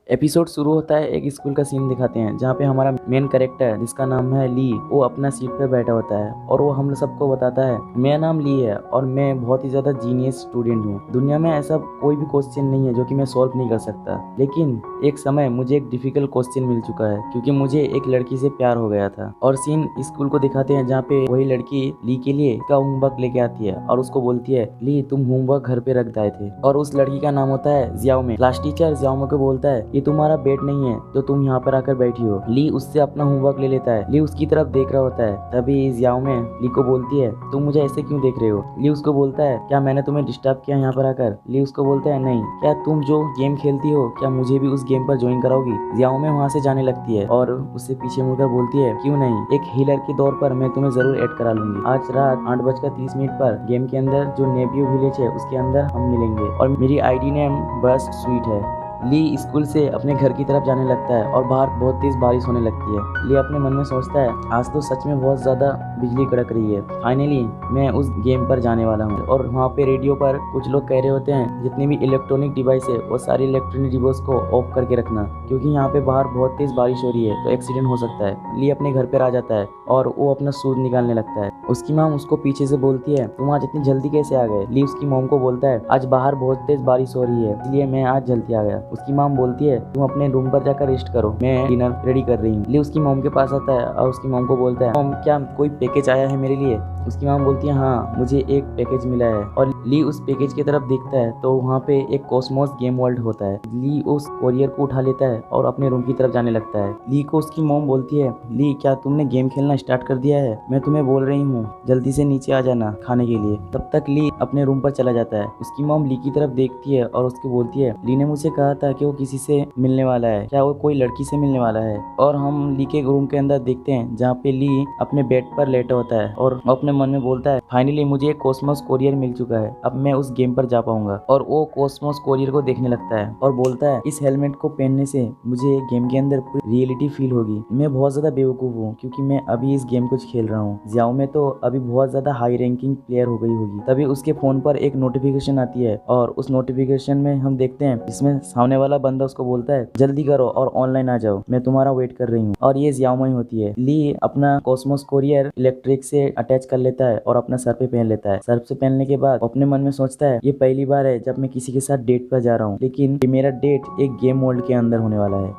Episode शुरू होता है, एक स्कूल का सीन दिखाते हैं जहाँ पे हमारा मेन कैरेक्टर जिसका नाम है ली, वो अपना सीट पे बैठा होता है और वो हम सबको बताता है मेरा नाम ली है और मैं बहुत ही ज्यादा जीनियस स्टूडेंट हूँ। दुनिया में ऐसा कोई भी क्वेश्चन नहीं है जो कि मैं सॉल्व नहीं कर सकता, लेकिन एक समय मुझे एक डिफिकल्ट क्वेश्चन मिल चुका है क्योंकि मुझे एक लड़की से प्यार हो गया था। और सीन स्कूल को दिखाते हैं जहाँ पे वही लड़की ली के लिए का होमवर्क लेके आती है और उसको बोलती है ली तुम होमवर्क घर पे रख दाए थे। और उस लड़की का नाम होता है जियाओमे। क्लास टीचर जियाओमे को बोलता है ये तुम्हारा बेड नहीं है तो तुम यहाँ पर आकर बैठी हो। ली उससे अपना होमवर्क ले लेता है। ली उसकी तरफ देख रहा होता है, तभी जियाओमे ली को बोलती है तुम मुझे ऐसे क्यों देख रहे हो। ली उसको बोलता है क्या मैंने तुम्हें डिस्टर्ब किया यहाँ पर आकर। ली उसको बोलता है नहीं, क्या तुम जो गेम खेलती हो क्या मुझे भी उस गेम पर ज्वाइन कराओगी। जियाओमे वहाँ से जाने लगती है और उससे पीछे मुड़कर बोलती है क्यों नहीं, एक हीलर के तौर पर मैं तुम्हें जरूर ऐड करा लूंगी। आज रात 8:30 पर गेम के अंदर जो नेबियो विलेज है उसके अंदर हम मिलेंगे और मेरी आईडी नेम बस स्वीट है। ली स्कूल से अपने घर की तरफ जाने लगता है और बाहर बहुत तेज बारिश होने लगती है। ली अपने मन में सोचता है आज तो सच में बहुत ज्यादा बिजली कड़क रही है, फाइनली मैं उस गेम पर जाने वाला हूँ। और वहाँ पे रेडियो पर कुछ लोग कह रहे होते हैं जितनी भी इलेक्ट्रॉनिक डिवाइस है वो सारी इलेक्ट्रॉनिक डिवाइस को ऑफ करके रखना क्योंकि यहाँ पे बाहर बहुत तेज बारिश हो रही है तो एक्सीडेंट हो सकता है। ली अपने घर पर आ जाता है और वो अपना शूज निकालने लगता है। उसकी माम उसको पीछे से बोलती है तुम आज इतनी जल्दी कैसे आ गए। ली उसकी माम को बोलता है आज बाहर बहुत तेज बारिश हो रही है इसलिए मैं आज जल्दी आ गया। उसकी माम बोलती है तुम अपने रूम पर जाकर रेस्ट करो, मैं डिनर रेडी कर रही हूँ। ली उसकी मॉम के पास आता है और उसकी मॉम को बोलता है मॉम क्या कोई पैकेज आया है मेरे लिए। उसकी माम बोलती है हाँ मुझे एक पैकेज मिला है। और ली उस पैकेज की तरफ देखता है तो वहाँ पे एक कॉस्मोस गेम वर्ल्ड होता है। ली उस कोरियर को उठा लेता है और अपने रूम की तरफ जाने लगता है। ली को उसकी मॉम बोलती है ली क्या तुमने गेम खेलना स्टार्ट कर दिया है, मैं तुम्हें बोल रही हूँ जल्दी से नीचे आ जाना खाने के लिए। तब तक ली अपने रूम पर चला जाता है। उसकी मॉम ली की तरफ देखती है और उसको बोलती है ली ने मुझे कहा था कि वो किसी से मिलने वाला है, क्या वो कोई लड़की से मिलने वाला है। और हम ली के रूम के अंदर देखते हैं जहाँ पे ली अपने बेड पर लेटा होता है और अपने मन में बोलता है फाइनली मुझे एक कॉस्मोस कोरियर मिल चुका है, अब मैं उस गेम पर जा पाऊंगा। और वो कॉस्मोस कोरियर को देखने लगता है और बोलता है इस हेलमेट को पहनने से मुझे गेम के अंदर पूरी रियलिटी फील होगी। मैं बहुत ज्यादा बेवकूफ हूँ क्योंकि मैं अभी इस गेम को खेल रहा हूँ। जियाओमे तो अभी बहुत ज्यादा हाई रैंकिंग प्लेयर हो गई होगी। तभी उसके फोन पर एक नोटिफिकेशन आती है और उस नोटिफिकेशन में हम देखते हैं जिसमें सामने वाला बंदा उसको बोलता है जल्दी करो और ऑनलाइन आ जाओ, मैं तुम्हारा वेट कर रही हूँ। और ये जियाओमे होती है। ली अपना कॉस्मोस कोरियर इलेक्ट्रिक से अटैच कर लेता है और अपना सर पे पहन लेता है। सर पे पहनने के बाद अपने मन में सोचता है ये पहली बार है जब मैं किसी के साथ डेट पर जा रहा हूँ, लेकिन ये मेरा डेट एक गेम वर्ल्ड के अंदर होने वाला है।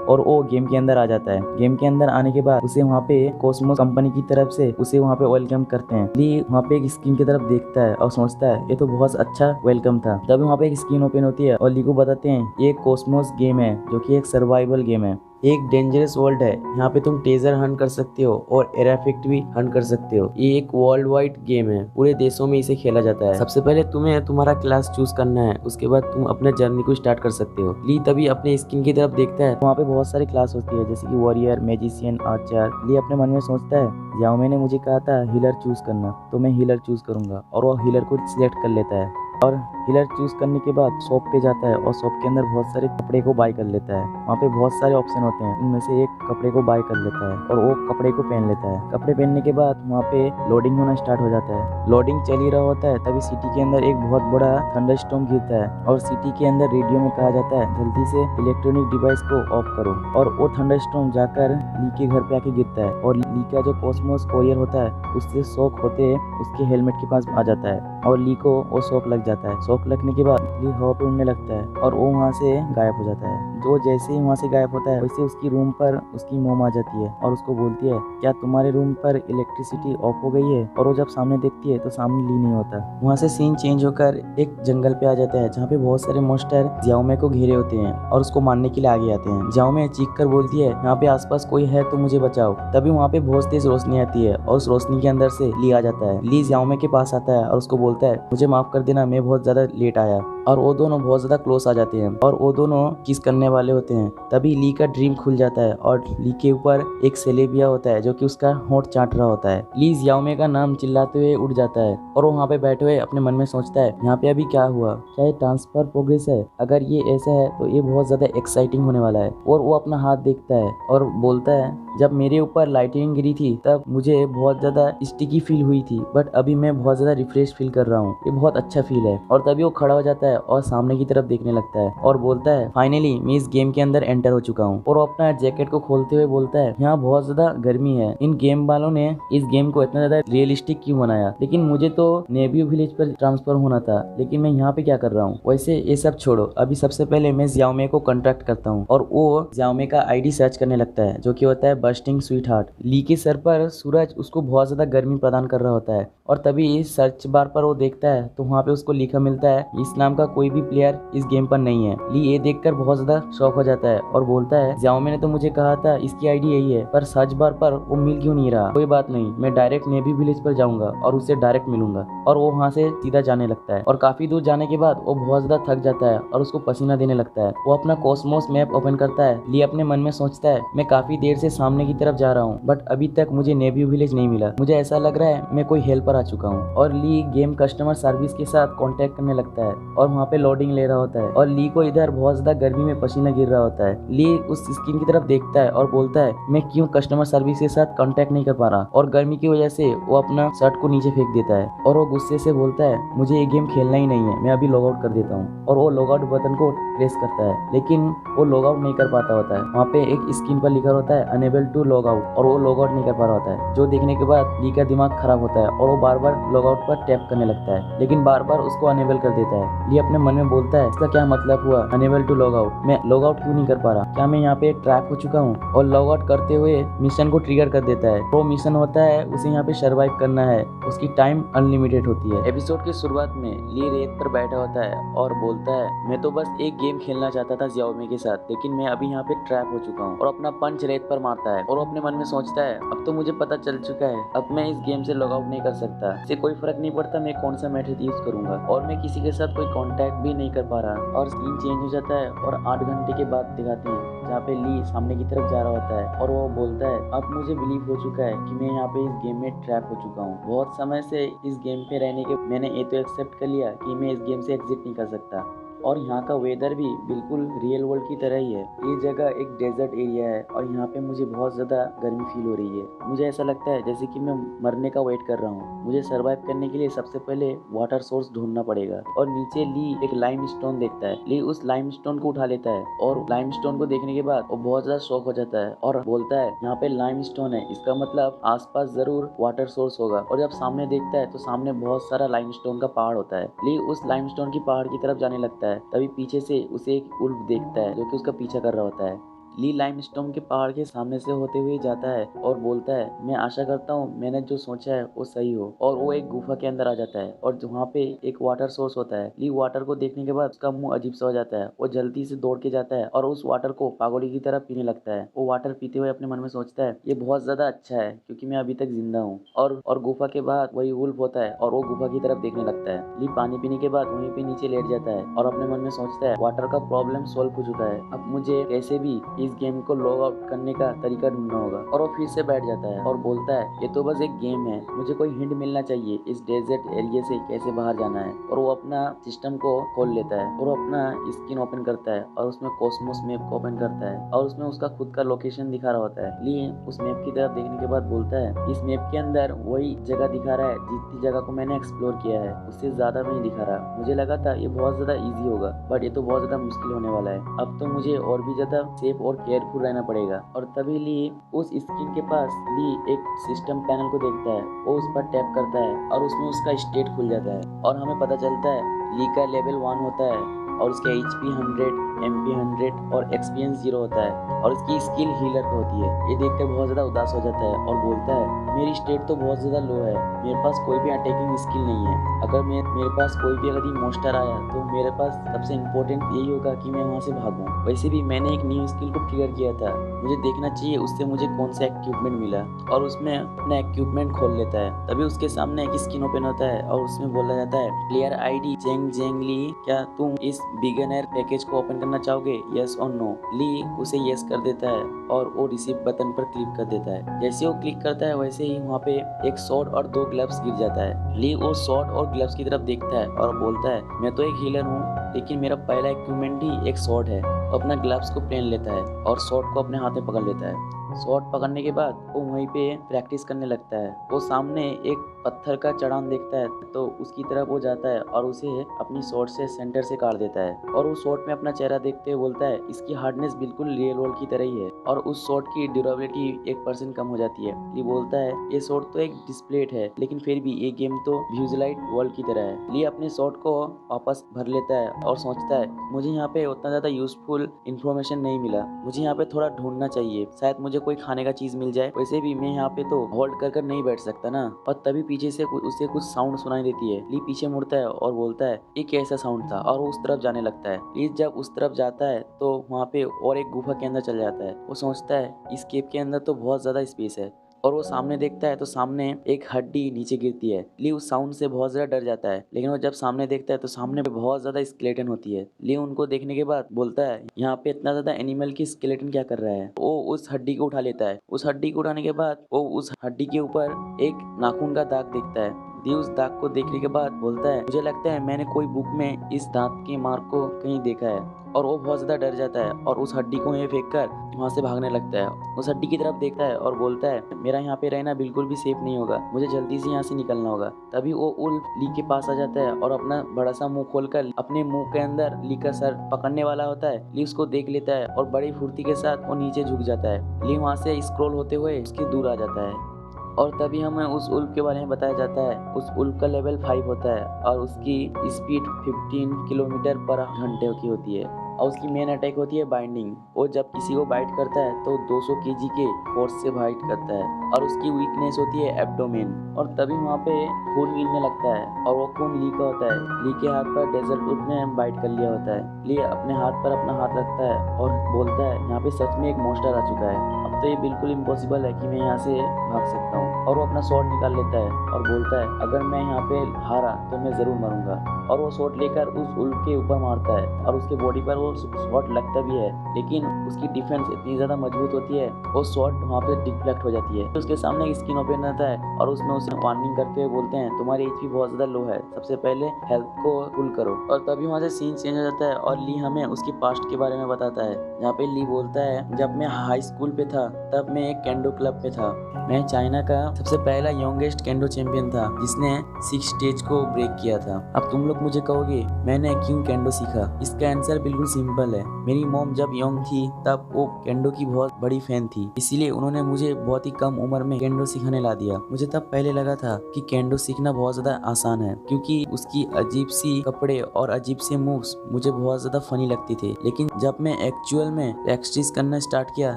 और वो गेम के अंदर आ जाता है। गेम के अंदर आने के बाद उसे वहाँ पे कॉस्मोस कंपनी की तरफ से उसे वहाँ पे वेलकम करते हैं। ली वहाँ पे एक स्क्रीन की तरफ देखता है और सोचता है ये तो बहुत अच्छा वेलकम था। तभी वहाँ पे एक स्क्रीन ओपन होती है और ली को बताते हैं ये कॉस्मोस गेम है जो कि एक सर्वाइवल गेम है, एक डेंजरस वर्ल्ड है। यहाँ पे तुम टेजर हंट कर सकते हो और एयर इफेक्ट भी हंट कर सकते हो। ये एक वर्ल्ड वाइड गेम है, पूरे देशों में इसे खेला जाता है। सबसे पहले तुम्हें तुम्हारा क्लास चूज करना है, उसके बाद तुम अपने जर्नी को स्टार्ट कर सकते हो। ली तभी अपने स्किन की तरफ देखता है, वहाँ पे बहुत सारी क्लास होती है जैसे कि वॉरियर, मैजिशियन, आर्चर। ली अपने मन में सोचता है जियाओमे ने मुझे कहा था हीलर चूज करना, तो मैं हीलर चूज करूंगा। और वो हीलर को सिलेक्ट कर लेता है और हीलर चूज करने के बाद शॉप पे जाता है और शॉप के अंदर बहुत सारे कपड़े को बाय कर लेता है। वहाँ पे बहुत सारे ऑप्शन होते हैं, उनमें से एक कपड़े को बाय कर लेता है और वो कपड़े को पहन लेता है। कपड़े पहनने के बाद वहाँ पे लोडिंग होना स्टार्ट हो जाता है। लोडिंग चल ही रहा होता है तभी सिटी के अंदर एक बहुत बड़ा थंडरस्टॉर्म गिरता है और सिटी के अंदर रेडियो में कहा जाता है जल्दी से इलेक्ट्रॉनिक डिवाइस को ऑफ करो। और वो थंडरस्टॉर्म जाकर ली के घर पे आके गिरता है और ली का जो कॉस्मोस कोरियर होता है उससे शॉक होते उसके हेलमेट के पास आ जाता है और ली को वो शॉक लग जाता है। शॉक लगने के बाद ली हवा पे उड़ने लगता है और वो वहाँ से गायब हो जाता है। जो जैसे ही वहाँ से गायब होता है वैसे उसकी रूम पर उसकी मॉम आ जाती है और उसको बोलती है क्या तुम्हारे रूम पर इलेक्ट्रिसिटी ऑफ हो गई है। और वो जब सामने देखती है तो सामने ली नहीं होता। वहाँ से सीन चेंज होकर एक जंगल पे आ जाता है जहाँ पे बहुत सारे मॉन्स्टर जियाओमे को घेरे होते हैं और उसको मारने के लिए आगे आते हैं। जियाओमे चीख कर बोलती है यहाँ पे आसपास कोई है तो मुझे बचाओ। तभी वहाँ पे बहुत तेज रोशनी आती है और उस रोशनी के अंदर से ली आ जाता है। ली जियाओमे के पास आता है और उसको बोलता है मुझे माफ कर देना, मैं बहुत ज्यादा लेट आया। और वो दोनों बहुत ज्यादा क्लोज आ जाते हैं और वो दोनों किस करने वाले होते हैं। तभी ली का ड्रीम खुल जाता है और ली के ऊपर एक सेलेबिया होता है जो कि उसका होंठ चाट रहा होता है। ली जियाओमे का नाम चिल्लाते हुए उड़ जाता है और वो वहाँ पे बैठे हुए अपने मन में सोचता है यहाँ पे अभी क्या हुआ, क्या ये ट्रांसफर प्रोग्रेस है। अगर ये ऐसा है तो ये बहुत ज्यादा एक्साइटिंग होने वाला है। और वो अपना हाथ देखता है और बोलता है जब मेरे ऊपर लाइटनिंग गिरी थी तब मुझे बहुत ज्यादा स्टिकी फील हुई थी, बट अभी मैं बहुत ज्यादा रिफ्रेश फील कर रहा हूँ, ये बहुत अच्छा फील है। और तभी वो खड़ा हो जाता है है और सामने की तरफ देखने लगता है और बोलता है फाइनली मैं इस गेम के अंदर एंटर हो चुका हूँ। और वो अपना जैकेट को खोलते हुए बोलता है यहाँ बहुत ज्यादा गर्मी है, इन गेम वालों ने इस गेम को इतना ज्यादा रियलिस्टिक क्यों बनाया, लेकिन मुझे तो नेबियो विलेज पर ट्रांसफर होना था, लेकिन मैं यहाँ पे क्या कर रहा हूँ। वैसे ये सब छोड़ो, अभी सबसे पहले मैं जियाओमे को कांटेक्ट करता हूँ और वो जियाओमे का आईडी सर्च करने लगता है जो कि होता है बस्टिंग स्वीट हार्ट। ली के सर पर सूरज उसको बहुत ज्यादा गर्मी प्रदान कर रहा होता है और तभी सर्च बार पर वो देखता है तो वहाँ पे उसको लिखा मिलता है इस नाम का कोई भी प्लेयर इस गेम पर नहीं है। ली ये देखकर बहुत ज्यादा शॉक हो जाता है और बोलता है जियाओमे ने तो मुझे कहा था इसकी आईडी यही है, पर सर्च बार पर वो मिल क्यों नहीं रहा। कोई बात नहीं, मैं डायरेक्ट नेवी विलेज पर जाऊंगा और उससे डायरेक्ट मिलूंगा। और वो वहाँ से सीधा जाने लगता है और काफी दूर जाने के बाद वो बहुत ज्यादा थक जाता है और उसको पसीना देने लगता है। वो अपना कॉस्मोस मैप ओपन करता है। ली अपने मन में सोचता है मैं काफी देर से सामने की तरफ जा रहा हूँ बट अभी तक मुझे नेवी विलेज नहीं मिला, मुझे ऐसा लग रहा है मैं कोई हेल्पर आ चुका हूँ। और ली गेम कस्टमर सर्विस के साथ कांटेक्ट करने लगता है और वहाँ पे लोडिंग ले रहा होता है और ली को इधर बहुत ज्यादा गर्मी में पसीना गिर रहा होता है। ली उस स्क्रीन की तरफ देखता है और बोलता है मैं क्यों कस्टमर सर्विस के साथ कांटेक्ट नहीं कर पा रहा, और गर्मी की वजह से वो अपना शर्ट को नीचे फेंक देता है और वो गुस्से से बोलता है मुझे ये गेम खेलना ही नहीं है, मैं अभी लॉग आउट कर देता हूँ। और वो लॉग आउट बटन को प्रेस करता है लेकिन वो लॉग आउट नहीं कर पाता होता है। वहाँ पे एक स्क्रीन पर लिखा होता है अनेबल टू लॉग आउट और वो लॉग आउट नहीं कर पा रहा होता है, जो देखने के बाद ली का दिमाग खराब होता है और वो बार बार लॉग आउट पर टैप करने लगता है लेकिन बार बार उसको अनेबल कर देता है। ली अपने मन में बोलता है इसका क्या मतलब हुआ अनेबल टू लॉग आउट, मैं लॉग आउट क्यों नहीं कर पा रहा, क्या मैं यहाँ पे ट्रैप हो चुका हूँ। और लॉग आउट करते हुए मिशन को ट्रिगर कर देता है। वो मिशन होता है उसे यहाँ पे सर्वाइव करना है, उसकी टाइम अनलिमिटेड होती है। एपिसोड की शुरुआत में ली रेत पर बैठा होता है और बोलता है मैं तो बस एक गेम खेलना चाहता था जियाओमे के साथ, लेकिन मैं अभी यहाँ पे ट्रैप हो चुका हूँ। और अपना पंच रेत पर मारता है और अपने मन में सोचता है अब तो मुझे पता चल चुका है, अब मैं इस गेम से लॉग आउट नहीं कर सकता, इससे कोई फर्क नहीं पड़ता मैं कौन सा मेथड यूज करूंगा। और मैं किसी के साथ कोई कांटेक्ट भी नहीं कर पा रहा। और सीन चेंज हो जाता है और 8 घंटे के बाद दिखाते हैं जहाँ पे ली सामने की तरफ जा रहा होता है और वो बोलता है अब मुझे बिलीव हो चुका है कि मैं यहाँ पे इस गेम में ट्रैप हो चुका हूँ। बहुत समय से इस गेम पे रहने के मैंने ये तो एक्सेप्ट कर लिया कि मैं इस गेम से एग्जिट नहीं कर सकता। और यहाँ का वेदर भी बिल्कुल रियल वर्ल्ड की तरह ही है। ये जगह एक डेजर्ट एरिया है और यहाँ पे मुझे बहुत ज़्यादा गर्मी फील हो रही है। मुझे ऐसा लगता है जैसे कि मैं मरने का वेट कर रहा हूँ। मुझे सरवाइव करने के लिए सबसे पहले वाटर सोर्स ढूंढना पड़ेगा। और नीचे ली एक लाइम स्टोन देखता है। ली उस लाइम स्टोन को उठा लेता है और लाइम स्टोन को देखने के बाद वो बहुत ज़्यादा शॉक हो जाता है और बोलता है यहाँ पे लाइम स्टोन है, इसका मतलब आसपास जरूर वाटर सोर्स होगा। और जब सामने देखता है तो सामने बहुत सारा लाइम स्टोन का पहाड़ होता है। ली उस लाइम स्टोन की पहाड़ की तरफ जाने लगता है। तभी पीछे से उसे एक उल्फ देखता है जो कि उसका पीछा कर रहा होता है। ली लाइमस्टोन के पहाड़ के सामने से होते हुए जाता है और बोलता है मैं आशा करता हूँ मैंने जो सोचा है वो सही हो। और वो एक गुफा के अंदर आ जाता है और वहाँ पे एक वाटर सोर्स होता है। ली वाटर को देखने के बाद उसका मुंह अजीब सा हो जाता है। वो जल्दी से दौड़ के जाता है और उस वाटर को पागोली की तरह पीने लगता है। वो वाटर पीते हुए अपने मन में सोचता है ये बहुत ज्यादा अच्छा है क्योंकि मैं अभी तक जिंदा हूँ। और गुफा के बाद वही वुल्फ होता है और वो गुफा की तरफ देखने लगता है। ली पानी पीने के बाद वहीं पे नीचे लेट जाता है और अपने मन में सोचता है वाटर का प्रॉब्लम सॉल्व हो चुका है, अब मुझे कैसे भी इस गेम को लॉग आउट करने का तरीका ढूंढना होगा। और वो फिर से बैठ जाता है और बोलता है ये तो बस एक गेम है, मुझे कोई हिंट मिलना चाहिए इस डेजर्ट एरिया से कैसे बाहर जाना है। और वो अपना सिस्टम को खोल लेता है और वो अपना स्क्रीन ओपन करता है और उसमें कॉस्मोस मैप को ओपन करता है और उसमें उसका खुद का लोकेशन दिखा रहा होता है। ली उस मैप की तरफ देखने के बाद बोलता है इस मैप के अंदर वही जगह दिखा रहा है जितनी जगह को मैंने एक्सप्लोर किया है, उससे ज्यादा नहीं दिखा रहा। मुझे लगा था ये बहुत ज्यादा इजी होगा बट ये तो बहुत ज्यादा मुश्किल होने वाला है। अब तो मुझे और भी ज्यादा सेफ और केयरफुल रहना पड़ेगा। और तभी ली उस स्क्रीन के पास ली एक सिस्टम पैनल को देखता है। वो उस पर टैप करता है और उसमें उसका स्टेट खुल जाता है और हमें पता चलता है ली का लेवल 1 होता है और उसके HP 100, MP 100 और एक्सपीरियंस 0 होता है और इसकी स्किल हीलर को होती है। ये देखकर बहुत ज़्यादा उदास हो जाता है और बोलता है मेरी स्टेट तो बहुत ज़्यादा लो है, मेरे पास कोई भी अटैकिंग स्किल नहीं है। अगर मेरे पास कोई भी अगर मॉन्स्टर आया तो मेरे पास सबसे इम्पोर्टेंट यही होगा कि मैं वहाँ से भागूँ। वैसे भी मैंने एक न्यू स्किल को ट्रिगर किया था, मुझे देखना चाहिए उससे मुझे कौन सा इक्विपमेंट मिला। और उसमें अपना इक्विपमेंट खोल लेता है। तभी उसके सामने एक स्क्रीन ओपन होता है और उसमें बोला जाता है प्लेयर ID जेंग जेंग ली, क्या तुम इस बिगिनर पैकेज को ओपन करना चाहोगे, यस और नो। ली उसे यस कर देता है और वो रिसीव बटन पर क्लिक कर देता है। जैसे वो क्लिक करता है वैसे ही वहाँ पे एक शॉर्ट और 2 ग्लव्स गिर जाता है। ली वो शॉर्ट और ग्लव्स की तरफ देखता है और बोलता है मैं तो एक हीलर हूँ लेकिन मेरा पहला इक्विपमेंट ही एक शॉर्ट है। अपना ग्लव्स को पहन लेता है और शॉर्ट को अपने हाथ में पकड़ लेता है। शॉट पकड़ने के बाद वो वहीं पे प्रैक्टिस करने लगता है। वो सामने एक पत्थर का चढ़ान देखता है तो उसकी तरफ वो जाता है और उसे अपनी शॉट से सेंटर से काट देता है और उस शॉट में अपना चेहरा देखते हुए बोलता है इसकी हार्डनेस बिल्कुल रियल वर्ल्ड की तरह ही है और उस शॉट की ड्यूरेबिलिटी 1% कम हो जाती है। ली बोलता है ये शॉट तो एक डिस्प्लेट है लेकिन फिर भी ये गेम तो व्यूजलाइट वर्ल्ड की तरह है। ली अपने शॉट को वापस भर लेता है और सोचता है मुझे यहाँ पे उतना ज्यादा यूजफुल इन्फॉर्मेशन नहीं मिला, मुझे यहाँ पे थोड़ा ढूंढना चाहिए, शायद मुझे कोई खाने का चीज मिल जाए, वैसे भी मैं यहाँ पे तो होल्ड कर नहीं बैठ सकता ना। और तभी पीछे से उसे कुछ साउंड सुनाई देती है। ली पीछे मुड़ता है और बोलता है ये कैसा साउंड था और वो उस तरफ जाने लगता है। ली जब उस तरफ जाता है तो वहाँ पे और एक गुफा के अंदर चल जाता है। वो सोचता है इस केव के अंदर तो बहुत ज्यादा स्पेस है और वो सामने देखता है तो सामने एक हड्डी नीचे गिरती है। ली उस साउंड से बहुत ज्यादा डर जाता है लेकिन वो जब सामने देखता है तो सामने बहुत ज्यादा स्केलेटन होती है। ली उनको देखने के बाद बोलता है यहाँ पे इतना ज्यादा एनिमल की स्केलेटन क्या कर रहा है। वो उस हड्डी को उठा लेता है। उस हड्डी को उठाने के बाद वो उस हड्डी के ऊपर एक नाखून का दाग देखता है। ली उस दाग को देखने के बाद बोलता है मुझे लगता है मैंने कोई बुक में इस दांत के मार्क को कहीं देखा है और वो बहुत ज्यादा डर जाता है और उस हड्डी को ये फेंक कर वहाँ से भागने लगता है। उस हड्डी की तरफ देखता है और बोलता है मेरा यहाँ पे रहना बिल्कुल भी सेफ नहीं होगा, मुझे जल्दी से यहाँ से निकलना होगा। तभी वो उल्फ ली के पास आ जाता है और अपना बड़ा सा मुंह खोलकर अपने मुंह के अंदर ली का सर पकड़ने वाला होता है। ली उसको देख लेता है और बड़ी फुर्ती के साथ वो नीचे झुक जाता है। ली वहाँ से स्क्रॉल होते हुए उसके दूर आ जाता है और तभी हमें उस उल्फ के बारे में बताया जाता है। उस उल्फ का लेवल 5 होता है और उसकी स्पीड 15 किलोमीटर पर घंटे की होती है और उसकी मेन अटैक होती है बाइंडिंग। वो जब किसी को बाइट करता है तो 200 केजी के फोर्स से बाइट करता है और उसकी वीकनेस होती है एब्डोमेन। और तभी वहाँ पे खून गिरने लगता है और वो खून ली का होता है। ली के हाथ पर डेजर्ट उल्फ ने बाइट कर लिया होता है। ली अपने हाथ पर अपना हाथ रखता है और बोलता है यहाँ पे सच में एक मॉन्स्टर आ चुका है, अब तो ये बिल्कुल इम्पॉसिबल है कि मैं यहाँ से भाग सकता हूँ। और वो अपना स्वॉर्ड निकाल लेता है और बोलता है अगर मैं यहाँ पे हारा तो मैं जरूर मरूंगा। और वो स्वॉर्ड लेकर उस उल्फ के ऊपर मारता है और उसके बॉडी पर वो स्वॉर्ड लगता भी है लेकिन उसकी डिफेंस इतनी ज्यादा मजबूत होती है वो स्वॉर्ड वहाँ पे डिफ्लेक्ट हो जाती है। तो उसके सामने एक स्किन ओपन रहता है और उसमें उसे वार्निंग करते हुए बोलते हैं तुम्हारी एचपी बहुत ज्यादा लो है, सबसे पहले हेल्थ को फुल करो। और तभी वहाँ से सीन चेंज हो जाता है और ली हमें उसकी पास्ट के बारे में बताता है जहाँ पे ली बोलता है जब मैं हाई स्कूल पे था तब मैं एक केंडो क्लब पे था। मैं चाइना का सबसे पहला यंगेस्ट केंडो चैंपियन था जिसने 6 स्टेज को ब्रेक किया था। अब तुम लोग मुझे कहोगे मैंने क्यों केंडो सीखा, इसका आंसर बिल्कुल सिंपल है। मेरी मॉम जब यंग थी तब वो केंडो की बहुत बड़ी फैन थी, इसीलिए उन्होंने मुझे बहुत ही कम उम्र में केंडो सीखने ला दिया। मुझे तब पहले लगा था कि केंडो सीखना बहुत ज्यादा आसान है क्योंकि उसकी अजीब सी कपड़े और अजीब से मूव्स मुझे बहुत ज्यादा फनी लगती थे, लेकिन जब मैं एक्चुअल में प्रैक्टिस करना स्टार्ट किया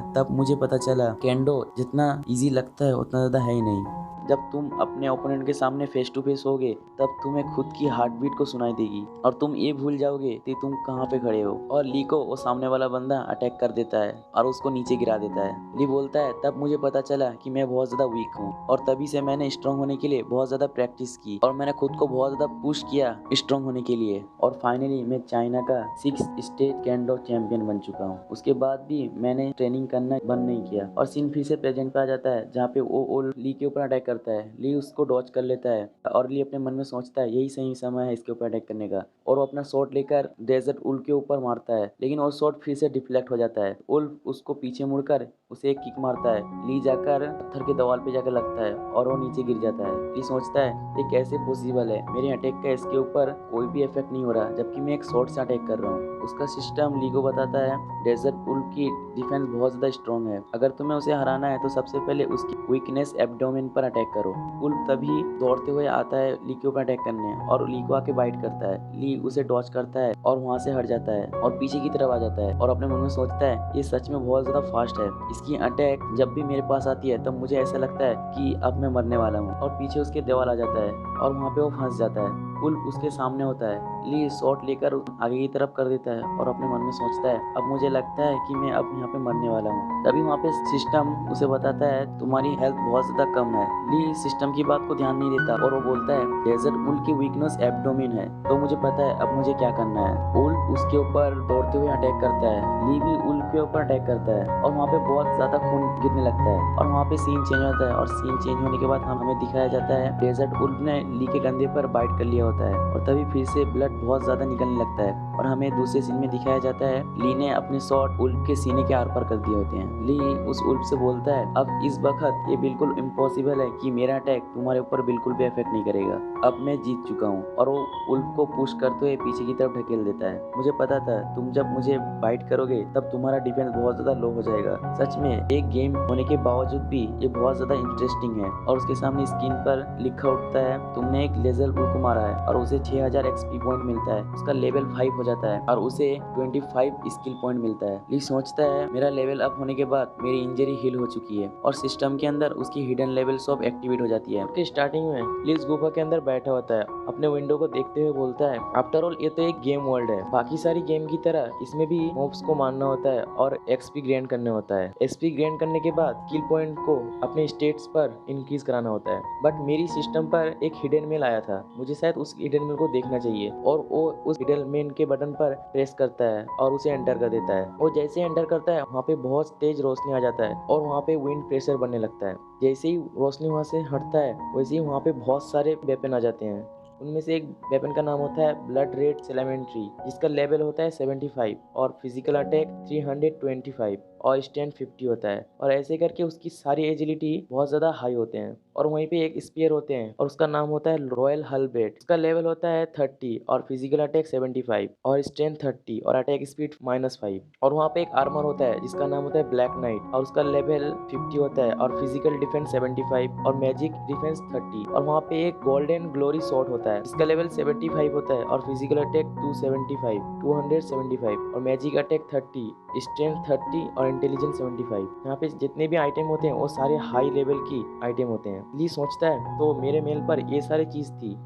तब मुझे पता चला केंडो जितना इजी लगता है उतना ज्यादा है ही नहीं। जब तुम अपने ओपोनेंट के सामने फेस टू फेस होगे तब तुम्हें खुद की हार्ट बीट को सुनाई देगी और तुम ये भूल जाओगे कि तुम कहाँ पे खड़े हो। और ली को वो सामने वाला बंदा अटैक कर देता है और उसको नीचे गिरा देता है। ली बोलता है तब मुझे पता चला कि मैं बहुत ज्यादा वीक हूँ और तभी से मैंने स्ट्रांग होने के लिए बहुत ज्यादा प्रैक्टिस की और मैंने खुद को बहुत ज्यादा पुश किया स्ट्रांग होने के लिए और फाइनली मैं चाइना का 6 स्टेट केंडो चैंपियन बन चुका हूँ। उसके बाद भी मैंने ट्रेनिंग करना बंद नहीं किया। और सीन फिर से प्रेजेंट पे आ जाता है जहाँ पे वो ली के ऊपर अटैक करता है। ली उसको डॉज कर लेता है और ली अपने मन में सोचता है यही सही समय है इसके ऊपर अटैक करने का और वो अपना शॉट लेकर डेजर्ट उल्फ के ऊपर मारता है लेकिन वो शॉट फिर से डिफ्लेक्ट हो जाता है। उल्फ उसको पीछे मुड़कर उसे एक किक मारता है। ली जाकर पत्थर के दीवार पे जाकर लगता है और वो नीचे गिर जाता है। ली सोचता है ये कैसे पॉसिबल है, मेरे अटैक का इसके ऊपर कोई भी इफेक्ट नहीं हो रहा जबकि मैं एक शॉट से अटैक कर रहा हूँ। उसका सिस्टम ली को बताता है डेजर्ट उल्फ की डिफेंस बहुत ज्यादा स्ट्रॉन्ग है, अगर तुम्हें उसे हराना है तो सबसे पहले उसकी वीकनेस एब्डोमेन पर अटैक करो। उल्फ तभी दौड़ते हुए आता है ली के ऊपर अटैक करने और ली को आके बाइट करता है। ली उसे डॉज करता है और वहाँ से हट जाता है और पीछे की तरफ आ जाता है और अपने मन में सोचता है ये सच में बहुत ज्यादा फास्ट है, इसकी अटैक जब भी मेरे पास आती है तब मुझे ऐसा लगता है कि अब मैं मरने वाला हूँ। और पीछे उसके दीवार आ जाता है और वहाँ पे वो फंस जाता है। उल्फ उसके सामने होता है। ली शॉट लेकर आगे की तरफ कर देता है और अपने मन में सोचता है अब मुझे लगता है कि मैं अब यहाँ पे मरने वाला हूँ। तभी वहाँ पे सिस्टम उसे बताता है तुम्हारी हेल्थ बहुत ज्यादा कम है। ली सिस्टम की बात को ध्यान नहीं देता और वो बोलता है डेजर्ट उल्फ की वीकनेस एब्डोमेन है, तो मुझे पता है अब मुझे क्या करना है। उल्फ उसके ऊपर दौड़ते हुए अटैक करता है। ली भी उल्फ के ऊपर अटैक करता है और वहाँ पे बहुत ज्यादा खून गिरने लगता है और वहाँ पे सीन चेंज होता है और सीन चेंज होने के बाद हमें दिखाया जाता है डेजर्ट उल्फ ने ली के कंधे पर बाइट कर लिया होता है और तभी फिर से ब्लड बहुत ज्यादा निकलने लगता है। और हमें दूसरे सीन में दिखाया जाता है ली ने अपने शॉट उल्फ के सीने के आर पार कर दिए होते हैं। ली उस उल्फ से बोलता है अब इस वक्त ये बिल्कुल इम्पॉसिबल है कि मेरा अटैक तुम्हारे ऊपर बिल्कुल भी इफेक्ट नहीं करेगा, अब मैं जीत चुका हूँ। और वो उल्फ को पुश करते हुए पीछे की तरफ ढकेल देता है। मुझे पता था तुम जब मुझे बाइट करोगे तब तुम्हारा डिफेंस बहुत ज्यादा लो हो जाएगा। सच में एक गेम होने के बावजूद भी ये बहुत ज्यादा इंटरेस्टिंग है। और उसके सामने स्क्रीन पर लिखा उठता है तुमने एक लेजर बुल को मारा है और उसे 6000 एक्सपी पॉइंट मिलता है। उसका लेवल 5 हो जाता है और उसे 25 स्किल पॉइंट मिलता है। ली सोचता है मेरा लेवल अप होने के बाद मेरी इंजरी हील हो चुकी है और सिस्टम के अंदर उसकी हिडन लेवल सब एक्टिवेट हो जाती है। उसके स्टार्टिंग में ली इस गुफा के अंदर बैठा होता है, अपने विंडो को देखते हुए बोलता है आफ्टर ऑल ये तो एक गेम वर्ल्ड है, बाकी सारी गेम की तरह इसमें भी मॉब्स को मारना होता है और एक्सपी ग्रेन करना होता है। एक्सपी ग्रेन करने के बाद स्किल पॉइंट को अपने स्टेट्स पर इंक्रीज कराना होता है। बट मेरी सिस्टम पर एक हिडन मेल आया था, मुझे शायद उस हिडन मेल को देखना चाहिए। और वो उस हिडन मेल के बटन पर प्रेस करता है और उसे एंटर कर देता है। वो जैसे एंटर करता है वहाँ पे बहुत तेज रोशनी आ जाता है और वहाँ पे विंड प्रेशर बनने लगता है। जैसे ही रोशनी वहाँ से हटता है वैसे ही वहाँ पे बहुत सारे वेपन आ जाते हैं। उनमें से एक वेपन का नाम होता है ब्लड रेड सेलेमेंट्री, जिसका लेवल होता है 75 और फिजिकल अटैक 325 और स्टैंड 50 होता है। और ऐसे करके उसकी सारी एजिलिटी बहुत ज़्यादा हाई होते हैं। और वहीं पे एक स्पीयर होते हैं और उसका नाम होता है रॉयल हलबेट। उसका लेवल होता है 30 और फिजिकल अटैक 75 और स्ट्रेंथ 30 और अटैक स्पीड -5। और वहाँ पे एक आर्मर होता है जिसका नाम होता है ब्लैक नाइट और उसका लेवल 50 होता है और फिजिकल डिफेंस 75 और मैजिक डिफेंस 30। और वहाँ पे एक गोल्डन ग्लोरी शॉट होता है जिसका लेवल 75 होता है और फिजिकल अटैक 275 और मैजिक अटैक 30, स्ट्रेंथ 30 और इंटेलिजेंस 75। यहाँ पे जितने भी आइटम होते हैं वो सारे हाई लेवल की आइटम होते हैं। ली सोचता है तो मेरे मेल पर ये सारी चीज थी।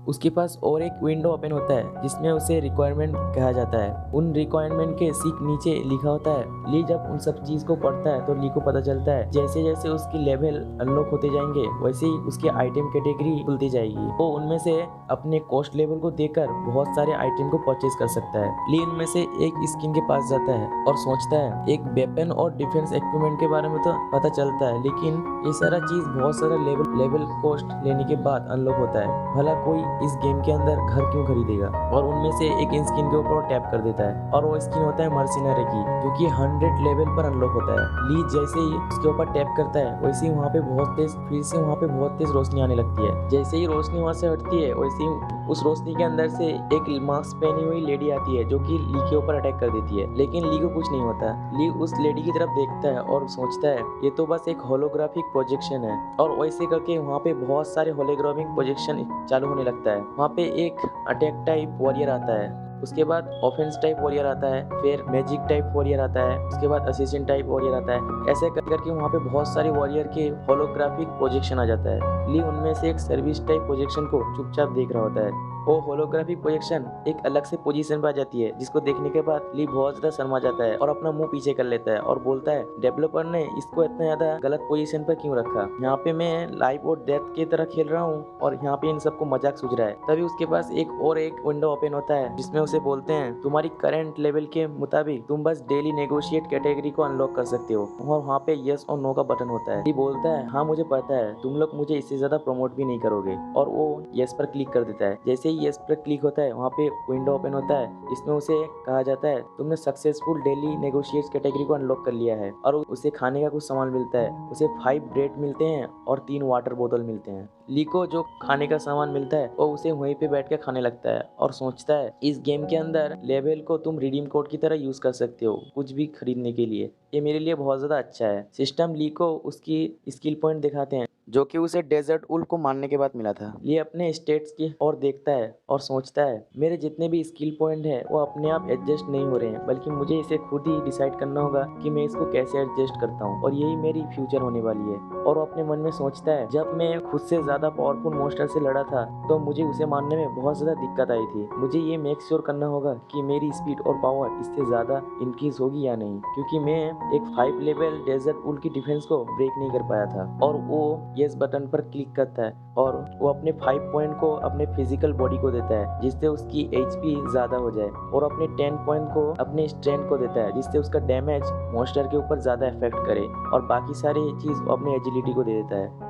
उसके पास और एक विंडो ओपन होता है जिसमें उसे रिक्वायरमेंट कहा जाता है। उन रिक्वायरमेंट के सीक नीचे लिखा होता है। ली जब उन सब चीज को पढ़ता है तो ली को पता चलता है जैसे जैसे उसकी लेवल अनलॉक होते जाएंगे वैसे ही उसकी आइटम कैटेगरी खुलती जाएगी। वो उनमें से अपने कॉस्ट लेवल को देखकर बहुत सारे आइटम को परचेज कर सकता है। ली इनमें से एक स्किन के पास जाता है और सोचता है एक वेपन और डिफेंस इक्विपमेंट के बारे में तो पता चलता है, लेकिन ये सारा चीज बहुत सारा लेवल कॉस्ट लेने के बाद अनलॉक होता है। भला कोई इस गेम के अंदर घर क्यों खरीदेगा। और उनमें से एक स्किन के ऊपर टैप कर देता है और वो स्किन होता है मर्सिनरी की, जो कि 100 लेवल पर अनलॉक होता है। ली जैसे ही उसके ऊपर टैप करता है वैसे ही वहाँ पे बहुत तेज फिर से वहाँ पे बहुत तेज रोशनी आने लगती है। जैसे ही रोशनी वहाँ से हटती है वैसे ही उस रोशनी के अंदर से एक मास्क पहनी हुई लेडी आती है जो कि ली के ऊपर अटैक कर देती है, लेकिन ली को कुछ नहीं होता। ली उस लेडी की तरफ देखता है और सोचता है ये तो बस एक होलोग्राफिक प्रोजेक्शन है। और वैसे करके वहाँ पे बहुत सारे होलोग्राफिक प्रोजेक्शन चालू होने लगता है। वहाँ पे एक अटैक टाइप वॉरियर आता है, उसके बाद ऑफेंस टाइप वॉरियर आता है, फिर मैजिक टाइप वॉरियर आता है, उसके बाद असिस्टेंट टाइप वॉरियर आता है। ऐसे करके वहाँ पे बहुत सारे वॉरियर के होलोग्राफिक प्रोजेक्शन आ जाता है। ली उनमें से एक सर्विस टाइप प्रोजेक्शन को चुपचाप देख रहा होता है। वो होलोग्राफिक प्रोजेक्शन एक अलग से पोजीशन पर आ जाती है जिसको देखने के बाद ली बहुत ज्यादा शर्मा जाता है और अपना मुंह पीछे कर लेता है और बोलता है डेवलपर ने इसको इतना ज्यादा गलत पोजीशन पर क्यों रखा। यहाँ पे मैं लाइफ और डेथ की तरह खेल रहा हूँ और यहाँ पे इन सबको मजाक सूझ रहा है। तभी उसके पास एक विंडो ओपन होता है जिसमें उसे बोलते हैं तुम्हारी करंट लेवल के मुताबिक तुम बस डेली नेगोशिएट कैटेगरी को अनलॉक कर सकते हो। और वहाँ पे यस और नो का बटन होता है। ली बोलता है हाँ मुझे पता है तुम लोग मुझे इससे ज्यादा प्रमोट भी नहीं करोगे। और वो यस पर क्लिक कर देता है। जैसे ही यस पर क्लिक होता है वहाँ पे विंडो ओपन होता है जिसमें उसे कहा जाता है तुमने सक्सेसफुल डेली नेगोशिएट कैटेगरी को अनलॉक कर लिया है। और उसे खाने का कुछ सामान मिलता है, उसे 5 ब्रेड मिलते हैं और 3 वाटर बोतल मिलते हैं। ली को जो खाने का सामान मिलता है वो उसे वहीं पे बैठ के खाने लगता है और सोचता है इस गेम के अंदर लेवल को तुम रिडीम कोड की तरह यूज कर सकते हो कुछ भी खरीदने के लिए। ये मेरे लिए बहुत ज्यादा अच्छा है। सिस्टम ली को उसकी स्किल पॉइंट दिखाते हैं जो कि उसे डेजर्ट उल्फ को मारने के बाद मिला था। ली अपने स्टेट्स की ओर देखता है और सोचता है मेरे जितने भी स्किल पॉइंट है वो अपने आप एडजस्ट नहीं हो रहे हैं, बल्कि मुझे इसे खुद ही डिसाइड करना होगा कि मैं इसको कैसे एडजस्ट करता हूँ और यही मेरी फ्यूचर होने वाली है। और वो अपने मन में सोचता है जब मैं खुद से ज्यादा पावरफुल मॉन्स्टर से लड़ा था तो मुझे उसे मारने में बहुत ज्यादा दिक्कत आई थी। मुझे ये मेक श्योर करना होगा कि मेरी स्पीड और पावर इससे ज्यादा इंक्रीज होगी या नहीं, क्योंकि मैं एक 5 लेवल डेजर्ट उल्फ की डिफेंस को ब्रेक नहीं कर पाया था। और वो यस बटन पर क्लिक करता है और वो अपने 5 पॉइंट को अपने फिजिकल बॉडी को देता है जिससे उसकी एचपी ज्यादा हो जाए, और अपने 10 पॉइंट को अपने स्ट्रेंथ को देता है जिससे उसका डैमेज मॉन्स्टर के ऊपर ज्यादा इफेक्ट करे, और बाकी सारी चीज वो अपने एजिलिटी को दे देता है।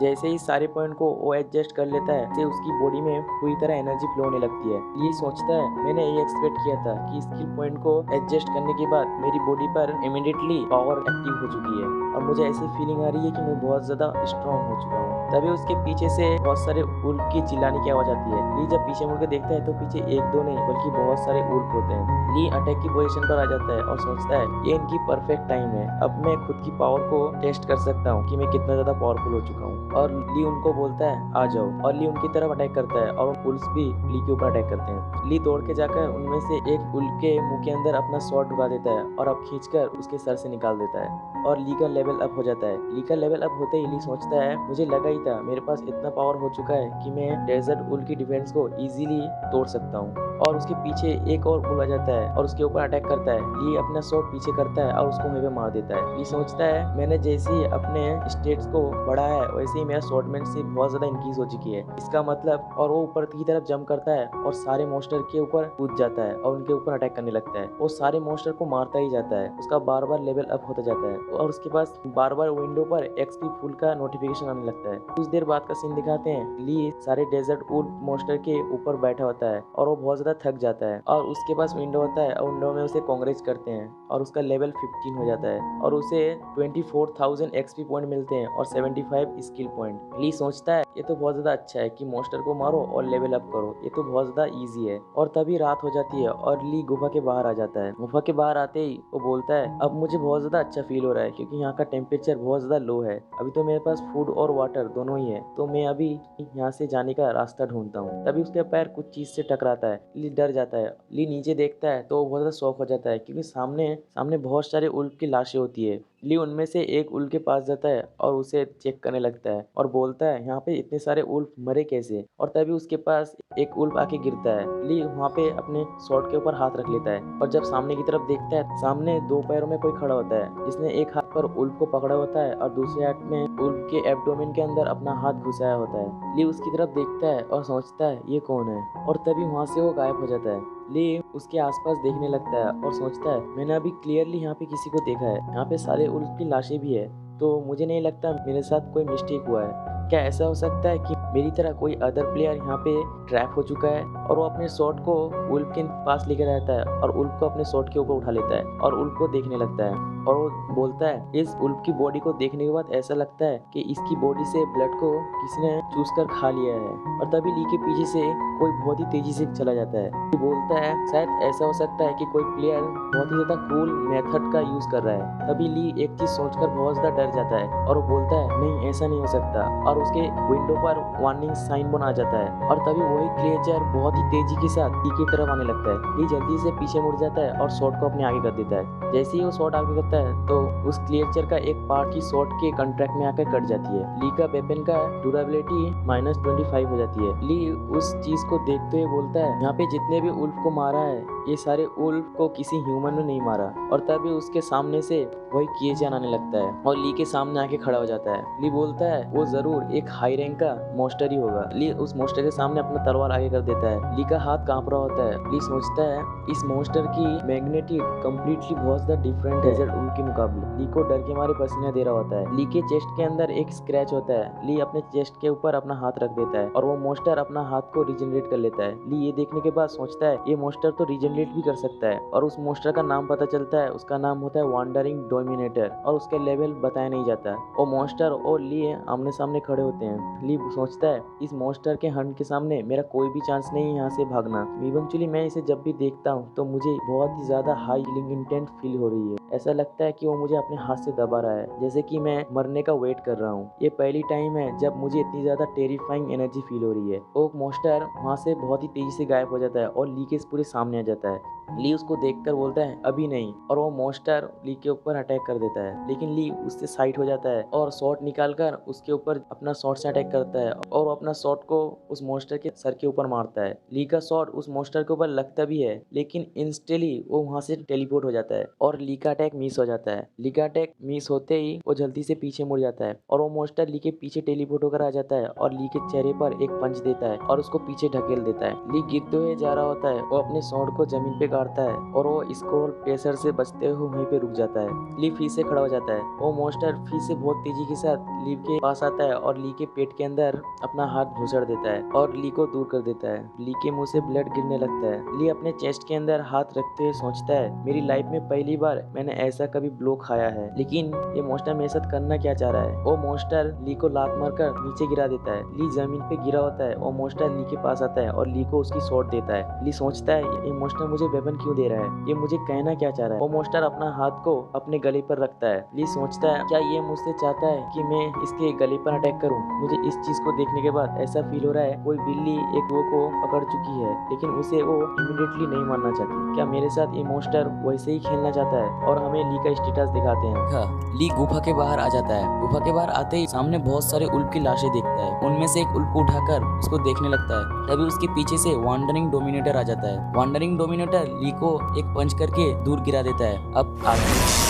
जैसे ही सारे पॉइंट को वो एडजस्ट कर लेता है से उसकी बॉडी में पूरी तरह एनर्जी फ्लो होने लगती है। ली सोचता है मैंने ये एक्सपेक्ट किया था कि स्किल पॉइंट को एडजस्ट करने के बाद मेरी बॉडी पर इमीडिएटली पावर एक्टिव हो चुकी है और मुझे ऐसी फीलिंग आ रही है कि मैं बहुत ज्यादा स्ट्रॉन्ग हो चुका हूँ। तभी उसके पीछे से बहुत सारे उल्फ की चिल्लाने की आवाज आती है। ली जब पीछे मुड़ के देखता है तो पीछे एक दो नहीं बल्कि बहुत सारे उल्फ होते हैं। ली अटैक की पोजीशन पर आ जाता है और सोचता है ये इनकी परफेक्ट टाइम है, अब मैं खुद की पावर को टेस्ट कर सकता हूँ कि मैं कितना ज्यादा पावरफुल हो चुका हूँ। और ली उनको बोलता है आ जाओ और ली उनकी तरफ अटैक करता है और उल्फ भी ली के ऊपर अटैक करते हैं। ली दौड़ के जाकर उनमें से एक उल्फ के मुंह के अंदर अपना स्वॉर्ड ढुका देता है और अब खींचकर उसके सर से निकाल देता है और ली का लेवल अप हो जाता है। ली का लेवल अप होते ही ली सोचता है मुझे लगा ही था मेरे पास इतना पावर हो चुका है कि मैं डेजर्ट उल्फ की डिफेंस को इजीली तोड़ सकता हूँ। और उसके पीछे एक और उल्फ आ जाता है और उसके ऊपर अटैक करता है। ली अपना स्वॉर्ड पीछे करता है और उसको वहीं पे मार देता है। ली सोचता है मैंने जैसे ही अपने स्टेट्स को बढ़ाया है वैसे ही मेरा स्वॉर्डमैनशिप बहुत ज्यादा इंक्रीज हो चुकी है, इसका मतलब। और वो ऊपर की तरफ जंप करता है और सारे मॉन्स्टर के ऊपर कूद जाता है और उनके ऊपर अटैक करने लगता है। वो सारे मॉन्स्टर को मारता ही जाता है, उसका बार बार लेवल अप होता जाता है और उसके पास बार बार विंडो पर एक्सपी फुल का नोटिफिकेशन आने लगता है। कुछ देर बाद का सीन दिखाते हैं। ली सारे डेजर्ट उल्फ मॉन्स्टर के ऊपर बैठा होता है और वो बहुत ज्यादा थक जाता है और उसके पास विंडो होता है और विंडो में उसे कांग्रेस करते हैं और उसका लेवल 15 हो जाता है और उसे 24,000 एक्सपी पॉइंट मिलते हैं और 75 स्किल पॉइंट। ली सोचता है ये तो बहुत ज्यादा अच्छा है कि मॉन्स्टर को मारो और लेवल अप करो, ये तो बहुत ज्यादा इजी है। और तभी रात हो जाती है और ली गुफा के बाहर आ जाता है। गुफा के बाहर आते ही वो बोलता है अब मुझे बहुत ज्यादा अच्छा फील हो रहा है क्योंकि यहाँ का टेम्परेचर बहुत ज्यादा लो है। अभी तो मेरे पास फूड और वाटर दोनों ही है, तो मैं अभी यहाँ से जाने का रास्ता ढूंढता हूँ। तभी उसके पैर कुछ चीज से टकराता है। ली डर जाता है। ली नीचे देखता है तो वो बहुत ज्यादा शॉक हो जाता है क्योंकि सामने सामने बहुत सारे उल्फ की लाशें होती है। ली उनमें से एक उल्फ के पास जाता है और उसे चेक करने लगता है और बोलता है यहाँ पे इतने सारे उल्फ मरे कैसे। और तभी उसके पास एक उल्फ आके गिरता है। ली वहाँ पे अपने स्वॉर्ड के ऊपर हाथ रख लेता है और जब सामने की तरफ देखता है सामने दो पैरों में कोई खड़ा होता है जिसने एक हाथ पर उल्फ को पकड़ा होता है और दूसरे हाथ में उल्फ के एब्डोमेन के अंदर अपना हाथ घुसाया होता है। ली उसकी तरफ देखता है और सोचता है ये कौन है और तभी वहाँ से वो गायब हो जाता है। ली उसके आसपास देखने लगता है और सोचता है मैंने अभी क्लियरली यहाँ पे किसी को देखा है, यहाँ पे सारे उल्फ की लाशें भी है, तो मुझे नहीं लगता मेरे साथ कोई मिस्टेक हुआ है। क्या ऐसा हो सकता है कि मेरी तरह कोई अदर प्लेयर यहाँ पे ट्रैप हो चुका है और वो अपने शॉट को उल्फ के पास लेकर आता है और उल्फ को अपने शॉट के ऊपर उठा लेता है और उल्फ को देखने लगता है और वो बोलता है इस उल्फ की बॉडी को देखने के बाद ऐसा लगता है कि इसकी बॉडी से ब्लड को किसी ने चूस कर खा लिया है। और तभी ली के पीछे से कोई बहुत ही तेजी से चला जाता है। वो बोलता है शायद ऐसा हो सकता है कि कोई प्लेयर बहुत ही ज्यादा कूल मेथड का यूज कर रहा है। तभी ली एक चीज सोचकर बहुत ज्यादा डर जाता है और वो बोलता है नहीं ऐसा नहीं हो सकता और उसके विंडो पर वार्निंग साइन बना जाता है। और तभी वही क्रिएचर बहुत ही तेजी के साथ ली की तरफ आने लगता है। ली जल्दी से पीछे मुड़ जाता है और शॉट को अपने आगे कर देता है। जैसे ही वो शॉट आगे करता है तो उस क्रिएचर का एक पार्ट की शॉट के कॉन्ट्रैक्ट में आकर कट जाती है। ली का वेपन का ड्यूरेबिलिटी -25 हो जाती है। ली उस चीज को देखते हुए बोलता है यहाँ पे जितने भी उल्फ को मारा है ये सारे उल्फ को किसी ह्यूमन ने नहीं मारा। और तभी उसके सामने से वही किएचान आने लगता है और ली के सामने आके खड़ा हो जाता है। ली बोलता है वो जरूर एक हाई रैंक का मॉन्स्टर ही होगा। ली उस मॉन्स्टर के सामने अपना तलवार आगे कर देता है। ली का हाथ कांप रहा होता है। ली सोचता है इस मॉन्स्टर की मैग्नेटिक कम्प्लीटली बहुत ज्यादा डिफरेंट है डेजर्ट उल्फ के मुकाबले। ली को डर के मारे पसीना दे रहा होता है। ली के चेस्ट के अंदर एक स्क्रैच होता है। ली अपने चेस्ट के ऊपर अपना हाथ रख देता है और वो मॉन्स्टर अपना हाथ को रिजनरेट कर लेता है। ली ये देखने के बाद सोचता है ये मॉन्स्टर तो रिजनरेट भी कर सकता है और उस मॉन्स्टर का नाम पता चलता है। उसका नाम होता है वांडरिंग डोमिनेटर और उसका लेवल बताया नहीं जाता। वो मॉन्स्टर और ली आमने सामने खड़े होते हैं। ली सोचता है इस मॉन्स्टर के हंट के सामने मेरा कोई भी चांस नहीं है यहाँ से भागना। इवेंचुअली मैं इसे जब भी देखता हूँ तो मुझे बहुत ही ज्यादा हाई किलिंग इंटेंट फील हो रही है। ऐसा लगता है कि वो मुझे अपने हाथ से दबा रहा है जैसे कि मैं मरने का वेट कर रहा हूँ। ये पहली टाइम है जब मुझे इतनी ज्यादा टेरिफाइंग एनर्जी फील हो रही है। वो मॉन्स्टर वहाँ से बहुत ही तेजी से गायब हो जाता है और ली के पूरे सामने आ जाता है। ली उसको देखकर बोलता है अभी नहीं और वो मॉन्स्टर ली के ऊपर अटैक कर देता है। लेकिन ली उससे साइड हो जाता है और शॉट निकालकर उसके ऊपर अपना शॉट से अटैक करता है और वो अपना शॉट को उस मॉन्स्टर के सर के ऊपर मारता है। ली का शॉट उस मॉन्स्टर के ऊपर लगता भी है लेकिन इंस्टेंटली वो वहाँ से टेलीपोर्ट हो जाता है और ली का अटैक मिस हो जाता है। ली का अटैक मिस होते ही वो जल्दी से पीछे मुड़ जाता है और वो मॉन्स्टर ली के पीछे टेलीपोर्ट होकर आ जाता है और ली के चेहरे पर एक पंच देता है और उसको पीछे ढकेल देता है। ली गिरते हुए जा रहा होता है। वो अपने शॉट को जमीन पे पुकारता है और वो स्क्रॉल प्रेशर से बचते हुए वहीं पे रुक जाता है। ली फिर से खड़ा हो जाता है। वो मॉन्स्टर फिर से बहुत तेजी के साथ ली के पास आता है और ली के पेट के अंदर अपना हाथ घुसड़ देता है और ली को दूर कर देता है। ली के मुंह से ब्लड गिरने लगता है। ली अपने चेस्ट के अंदर हाथ रखते हुए सोचता है, मेरी लाइफ में पहली बार मैंने ऐसा कभी ब्लो खाया है, लेकिन ये मॉन्स्टर मेरे साथ करना क्या चाह रहा है। वो मॉन्स्टर ली को लात मारकर नीचे गिरा देता है। ली जमीन पे गिरा होता है। वो मॉन्स्टर ली के पास आता है और ली को उसकी शॉट देता है। ली सोचता है, ये मॉन्स्टर मुझे वेपन क्यों दे रहा है, ये मुझे कहना क्या चाह रहा है। वो मॉन्स्टर अपना हाथ को अपने गले पर रखता है। ली सोचता है, क्या ये मुझसे चाहता है कि मैं इसके गले पर अटैक करूं। मुझे इस चीज को देखने के बाद ऐसा फील हो रहा है कोई बिल्ली एक वो को पकड़ चुकी है, लेकिन उसे वो इमीडिएटली नहीं मारना चाहती। क्या मेरे साथ ये मॉन्स्टर वैसे ही खेलना चाहता है। और हमें ली का स्टेटस दिखाते हैं। ली गुफा के बाहर आ जाता है। गुफा के बाहर आते ही सामने बहुत सारे उल्फ की लाशें देखता है। उनमें से एक उल्फ को उठाकर उसको देखने लगता है। तभी उसके पीछे से वांडरिंग डोमिनेटर आ जाता है। वांडरिंग डोमिनेटर ली को एक पंच करके दूर गिरा देता है। अब आगे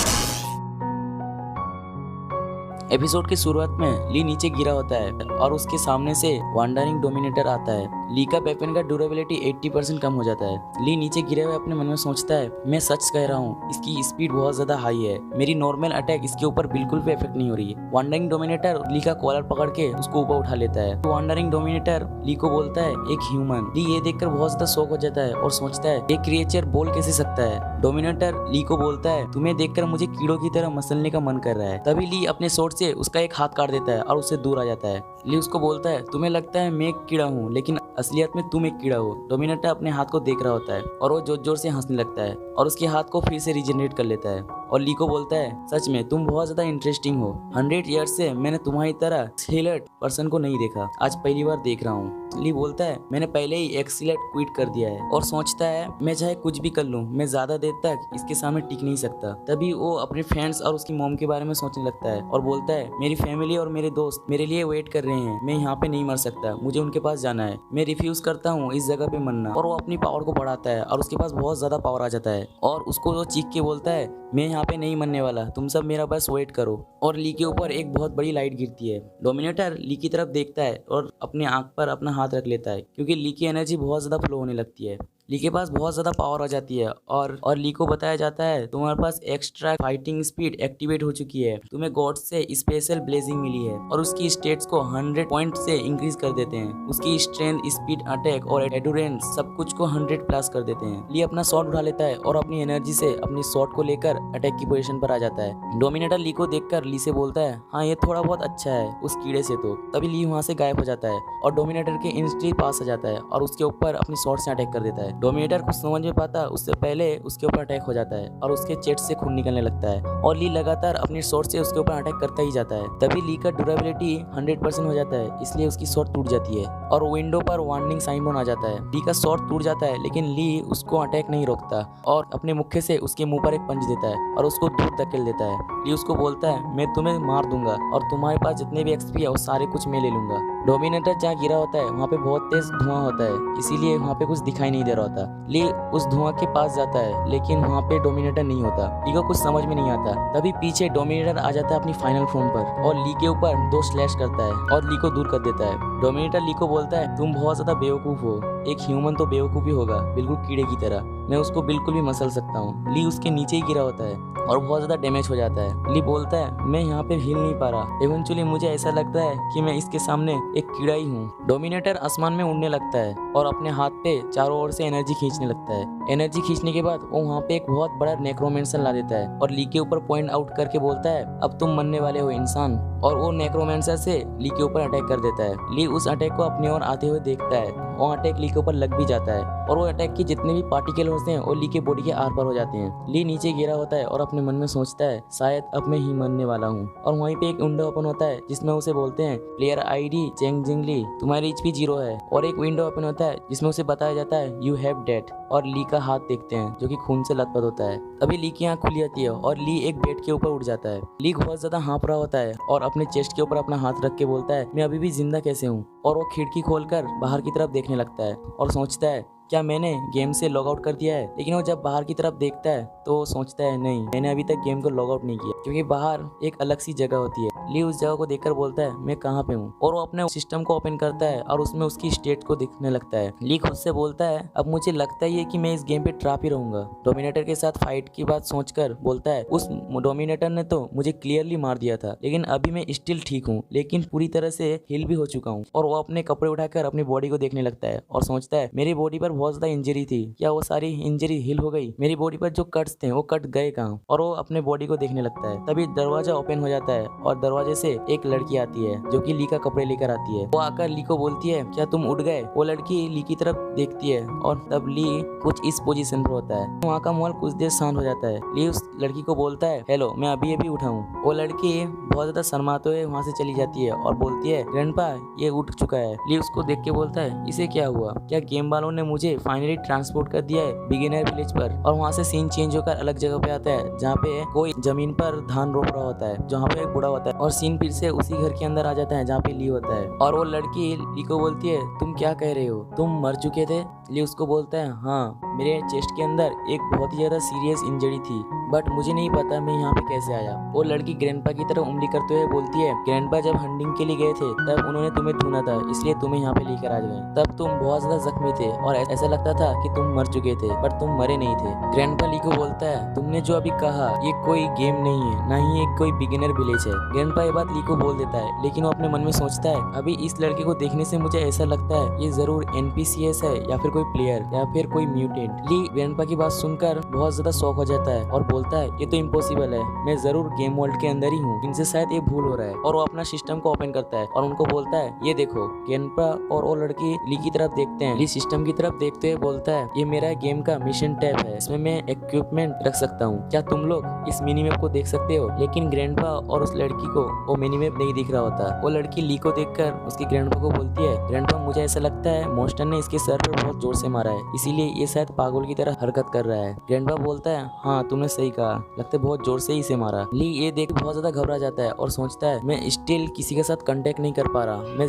एपिसोड की शुरुआत में ली नीचे गिरा होता है और उसके सामने से वांडरिंग डोमिनेटर आता है। ली का वेपन का ड्यूरेबिलिटी 80% कम हो जाता है। ली नीचे गिरे हुए अपने मन में सोचता है, मैं सच कह रहा हूँ, इसकी स्पीड बहुत ज्यादा हाई है, मेरी नॉर्मल अटैक इसके ऊपर बिल्कुल भी इफेक्ट नहीं हो रही है। वांडरिंग डोमिनेटर ली का कॉलर पकड़ के उसको ऊपर उठा लेता है। तो वांडरिंग डोमिनेटर ली को बोलता है, एक ह्यूमन। ली ये देखकर बहुत ज्यादा शॉक हो जाता है और सोचता है, ये क्रिएचर बोल कैसे सकता है। डोमिनेटर ली को बोलता है, तुम्हें देखकर मुझे कीड़ों की तरह मसलने का मन कर रहा है। तभी ली अपने सोर्ड से उसका एक हाथ काट देता है और उससे दूर आ जाता है। ली उसको बोलता है, तुम्हें लगता है मैं एक कीड़ा हूँ, लेकिन असलियत में तुम एक कीड़ा हो। डोमिनेटर अपने हाथ को देख रहा होता है और वो जोर जोर से हंसने लगता है और उसके हाथ को फिर से रिजनरेट कर लेता है और ली को बोलता है, सच में तुम बहुत ज्यादा इंटरेस्टिंग हो। 100 ईयर्स से मैंने तुम्हारी तरह स्केलेट पर्सन को नहीं देखा, आज पहली बार देख रहा हूँ। ली बोलता है, मैंने पहले ही एक्सीलेट क्विट कर दिया है। और सोचता है, मैं चाहे कुछ भी कर लूँ, मैं ज्यादा देर तक इसके सामने टिक नहीं सकता। तभी वो अपने फ्रेंड्स और उसकी मॉम के बारे में सोचने लगता है और बोलता है, मेरी फैमिली और मेरे दोस्त मेरे लिए वेट कर रहे हैं, मैं यहाँ पे नहीं मर सकता, मुझे उनके पास जाना है, मैं रिफ्यूज करता हूँ इस जगह पे मरना। और वो अपनी पावर को बढ़ाता है और उसके पास बहुत ज्यादा पावर आ जाता है और उसको वो चीख के बोलता है, मैं यहाँ पे नहीं मरने वाला, तुम सब मेरा बस वेट करो। और ली के ऊपर एक बहुत बड़ी लाइट गिरती है। डोमिनेटर ली की तरफ देखता है और अपने आंख पर अपना हाथ रख लेता है, क्योंकि ली की एनर्जी बहुत ज्यादा फ्लो होने लगती है। ली के पास बहुत ज्यादा पावर आ जाती है और ली को बताया जाता है, तुम्हारे पास एक्स्ट्रा फाइटिंग स्पीड एक्टिवेट हो चुकी है, तुम्हें गॉड से स्पेशल ब्लेजिंग मिली है और उसकी स्टेट्स को 100 पॉइंट से इंक्रीज कर देते हैं। उसकी स्ट्रेंथ, स्पीड, अटैक और एंड्योरेंस सब कुछ को 100 प्लस कर देते हैं। ली अपना शॉट उठा लेता है और अपनी एनर्जी से अपनी शॉट को लेकर अटैक की पोजीशन पर आ जाता है। डोमिनेटर ली को देखकर ली से बोलता है, हाँ ये थोड़ा बहुत अच्छा है उस कीड़े से। तो तभी ली वहाँ से गायब हो जाता है और डोमिनेटर के इंस्टेंट पास आ जाता है और उसके ऊपर अपनी शॉट से अटैक कर देता है। डोमिनेटर कुछ समझ में पाता उससे पहले उसके ऊपर अटैक हो जाता है और उसके चेस्ट से खून निकलने लगता है और ली लगातार अपनी शॉट से उसके ऊपर अटैक करता ही जाता है। तभी ली का ड्यूरेबिलिटी 100% हो जाता है, इसलिए उसकी शॉट टूट जाती है और विंडो पर वार्निंग साइन बोर्ड आ जाता है। ली का शॉट टूट जाता है, लेकिन ली उसको अटैक नहीं रोकता और अपने मुक्के से उसके मुंह पर एक पंच देता है और उसको दूर धकेल देता है। ली उसको बोलता है, मैं तुम्हें मार दूंगा और तुम्हारे पास जितने भी एक्सपी है वो सारे कुछ मैं ले लूंगा। डोमिनेटर जहाँ गिरा होता है वहाँ पे बहुत तेज धुआं होता है, इसीलिए वहाँ पे कुछ दिखाई नहीं दे रहा होता। ली उस धुआं के पास जाता है, लेकिन वहाँ पे डोमिनेटर नहीं होता। ली को कुछ समझ में नहीं आता। तभी पीछे डोमिनेटर आ जाता है अपनी फाइनल फॉर्म पर और ली के ऊपर 2 स्लैश करता है और ली को दूर कर देता है। डोमिनेटर ली को बोलता है, तुम बहुत ज्यादा बेवकूफ हो, एक ह्यूमन तो बेवकूफ ही होगा, बिल्कुल कीड़े की तरह, मैं उसको बिल्कुल भी मसल सकता हूँ। ली उसके नीचे ही गिरा होता है और बहुत ज्यादा डैमेज हो जाता है। ली बोलता है, मैं यहाँ पे हिल नहीं पा रहा, इवेंचुअली मुझे ऐसा लगता है कि मैं इसके सामने एक कीड़ा ही हूँ। डोमिनेटर आसमान में उड़ने लगता है और अपने हाथ पे चारों ओर से एनर्जी खींचने लगता है। एनर्जी खींचने के बाद वो वहाँ पे एक बहुत बड़ा नेक्रोमेंसर ला देता है और ली के ऊपर पॉइंट आउट करके बोलता है, अब तुम मरने वाले हो इंसान। और वो नेक्रोमेंसर से ली के ऊपर अटैक कर देता है। ली उस अटैक को अपने ओर आते हुए देखता है, वो अटैक ली के ऊपर लग भी जाता है और वो अटैक की जितने भी पार्टिकल होते हैं वो ली के बॉडी के आर पार हो जाते हैं। ली नीचे गिरा होता है और अपने मन में सोचता है, शायद अब मैं ही मरने वाला हूँ। और वहीं पे एक विंडो ओपन होता है जिसमें उसे बोलते हैं, प्लेयर आईडी चेंग जिंग ली, तुम्हारी HP 0 है। और एक विंडो ओपन होता है जिसमें उसे बताया जाता है, यू हैव डेड। और ली का हाथ देखते हैं जो कि खून से लथपथ होता है। तभी ली की आंख खुली जाती है और ली एक बेड के ऊपर उठ जाता है। ली बहुत ज्यादा हाँफ रहा होता है और अपने चेस्ट के ऊपर अपना हाथ रख के बोलता है, मैं अभी भी जिंदा कैसे हूँ। और वो खिड़की खोलकर बाहर की तरफ देखने लगता है और सोचता है, क्या मैंने गेम से लॉग आउट कर दिया है। लेकिन वो जब बाहर की तरफ देखता है तो सोचता है, नहीं, मैंने अभी तक गेम को लॉग आउट नहीं किया, क्योंकि बाहर एक अलग सी जगह होती है। ली उस जगह को देखकर बोलता है मैं कहाँ पे हूँ, और वो अपने सिस्टम को ओपन करता है और उसमें उसकी स्टेट को दिखने लगता है। ली खुद से बोलता है अब मुझे लगता ही है कि मैं इस गेम पे ट्रैप ही रहूंगा। डोमिनेटर के साथ फाइट की बात सोचकर बोलता है उस डोमिनेटर ने तो मुझे क्लियरली मार दिया था, लेकिन अभी मैं स्टिल ठीक हूँ, लेकिन पूरी तरह से हिल भी हो चुका हूँ। और वो अपने कपड़े उठाकर अपनी बॉडी को देखने लगता है और सोचता है मेरी बॉडी पर बहुत ज्यादा इंजरी थी, क्या वो सारी इंजरी हिल हो गई? मेरी बॉडी पर जो कट्स थे वो कट गए कहाँ? और वो अपने बॉडी को देखने लगता है। तभी दरवाजा ओपन हो जाता है और दरवाजे से एक लड़की आती है जो कि ली का कपड़े लेकर आती है। वो आकर ली को बोलती है क्या तुम उठ गए? वो लड़की ली की तरफ देखती है और तब ली कुछ इस पोजीशन पर होता है। वहाँ का माहौल कुछ देर शांत हो जाता है। ली उस लड़की को बोलता है हेलो, मैं अभी अभी उठा हूँ। वो लड़की बहुत ज्यादा शर्माते हुए वहाँ से चली जाती है और बोलती है ग्रैंडपा ये उठ चुका है। ली उसको देख के बोलता है इसे क्या हुआ? क्या गेम वालों ने मुझे फाइनली ट्रांसपोर्ट कर दिया है बिगिनर विलेज पर? और वहाँ से सीन चेंज होकर अलग जगह पे आता है जहाँ पे कोई जमीन पर धान रोप रहा होता है, जहाँ पे एक बूढ़ा होता है, और सीन फिर से उसी घर के अंदर आ जाता है जहाँ पे ली होता है। और वो लड़की ली को बोलती है तुम क्या कह रहे हो, तुम मर चुके थे? ली उसको बोलता है हाँ, मेरे चेस्ट के अंदर एक बहुत ही ज्यादा सीरियस इंजरी थी, बट मुझे नहीं पता मैं यहाँ पे कैसे आया। वो लड़की ग्रैंडपा की तरफ उंगली करते हुए बोलती है ग्रैंडपा जब हंटिंग के लिए गए थे तब उन्होंने तुम्हें ढूंढा था, इसलिए तुम्हें यहाँ पे लेकर आ गए। तब तुम बहुत ज्यादा जख्मी थे और ऐसा लगता था कि तुम मर चुके थे, पर तुम मरे नहीं थे। ग्रैंडपा ली को बोलता है तुमने जो अभी कहा ये कोई गेम नहीं है, ना ही एक कोई बिगिनर विलेज है। ग्रैंडपा ये बात ली को बोल देता है, लेकिन वो अपने मन में सोचता है अभी इस लड़के को देखने से मुझे ऐसा लगता है ये जरूर NPCs है या फिर कोई प्लेयर या फिर कोई म्यूटेंट। ली ग्रैंडपा की बात सुनकर बहुत ज्यादा शॉक हो जाता है और बोलता है ये तो इम्पॉसिबल है, मैं जरूर गेम वर्ल्ड के अंदर ही हूँ, इनसे शायद ये भूल हो रहा है। और वो अपना सिस्टम को ओपन करता है और उनको बोलता है ये देखो। ग्रैंडपा और वो लड़की ली की तरफ देखते हैं। ली सिस्टम की तरफ देखते हुए बोलता है ये मेरा गेम का मिशन टैब है, इसमें मैं इक्विपमेंट रख सकता हूँ, क्या तुम लोग इस मिनी मैप को देख सकते हो? लेकिन ग्रैंडपा और उस लड़की को वो मिनी मैप नहीं दिख रहा होता। वो लड़की ली को देखकर उसकी ग्रैंडपा को बोलती है ग्रैंडपा मुझे ऐसा लगता है मॉन्स्टर ने इसके सर पर बहुत जोर से मारा है, इसीलिए ये शायद पागल की तरह हरकत कर रहा है। ग्रैंडपा बोलता है हाँ तुमने सही कहा, लगता है बहुत जोर से ही इसे मारा। ली ये देख बहुत ज्यादा घबरा जाता है और सोचता है मैं स्टिल किसी के साथ कांटेक्ट नहीं कर पा रहा, मैं